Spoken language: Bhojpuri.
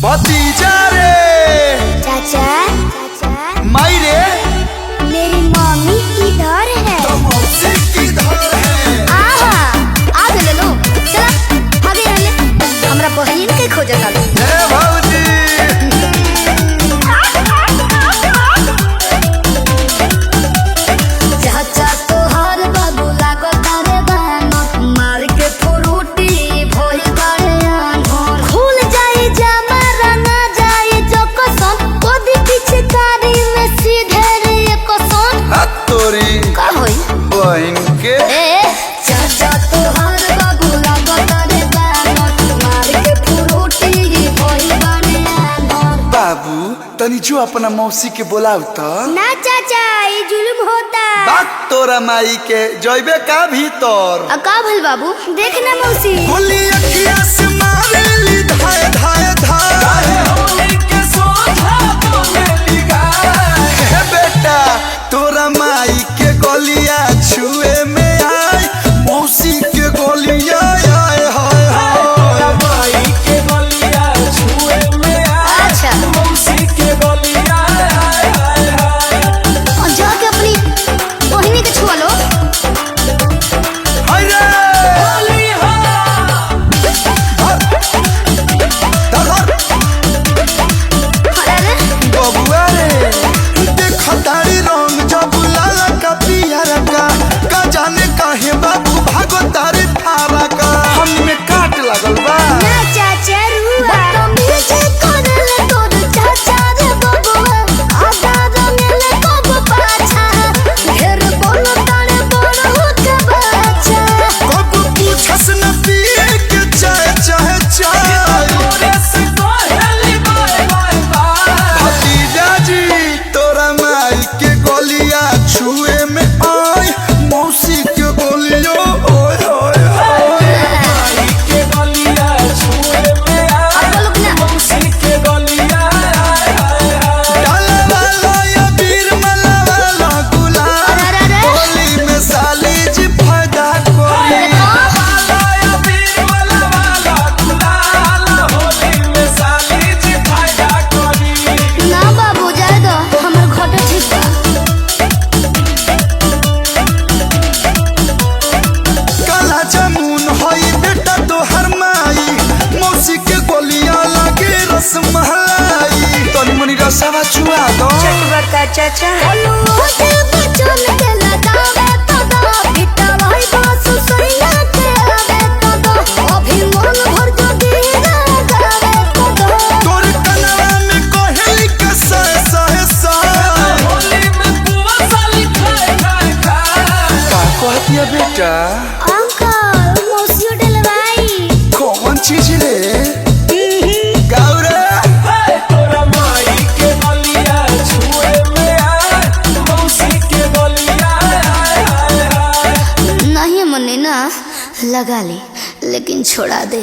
भतीजा रे चाचा चाचा माई रे मेरी मम्मी किधर है? तो मौसी किधर है? आ ले लो चला भागे यहाँ ले हमरा बहन के खोजत आलो। ए भौजी चाचा तोहर बाबू लागो तारे बानो मार के फ्रूटी भोई बाड़े आंधर खुल जाए जामा रंगा जाए जो कसम कोदी पीछे कारी में सीधे रे कसम हाथ तोरी का होई बहन के ए चाचा तोहर बाबू लागो तारे बानो मार के फ्रूटी भोई बाड़े आंधर। बाबू तनी जो अपना मौसी के बोलाव त ना चाचा ये जुल्म होता। बात तोरा माई के जइबे का भीतर का भल बाबू देखना मौसी बोली अखिया से मारेली धाय धाय धाय के सोझा बोलेली गाय हे बेटा तोरा माई के गलिया छुए में आय मौसी के गलिया आय हाय हाय माई के गलिया छुए में आय अच्छा मौसी के गलिया आय हाय हाय जाके अपनी बहिनी के छुआ लो। हाय रे होली हो अरे बबुआ रे देख तारी रंग जब लाल का पियर का जाने काहे बाबू भागो तारे थारा का हम में काट लगल बा ना चाचा रुआ बदतमीजी करले तोर चाचा रे बबुआ आधा रंगले कब पाछा ढेर बोलो तारे बड़ होके बच्चा कब पूछस न पिए के चाय चाहे चाय भतीजा जी तोरा माई के गलिया छुए में आय मौसी के गलियो ओए ओए माई के गलिया छुए में आय अब लोग ना मौसी के गलिया आय हाय हाय डाला वाला या बीर मला वाला गुलाल अरे होली में साली जी फायदा कोरी वाला या बीर मला वाला गुलाल होली में साली जी फायदा कोरी ना बाबू जाए दो हमर घोटे ठीक बा। काला जामुन होई बेटा तोहर माई मौसी के गोलियां लागे रसमलाई तनी मनी रसवा चुआ दो चटबका चाचा हेलो से बचन के लगावे तो दो बिटा भाई बासु सैया के आवे तो दो अभी मन भर जो दीना गावे तो दो तोर कनवा में कोहली के सह सह सह होली में बुआ साली खाए खाए खाए का कहतिया बेटा अंकल मौसी डलवाई कौन चीज रे गौरा तोरा माई के गलिया छुए में आय मौसी के गलिया आय हाय हाय नहीं मने ना लगा ले लेकिन छोड़ा दे।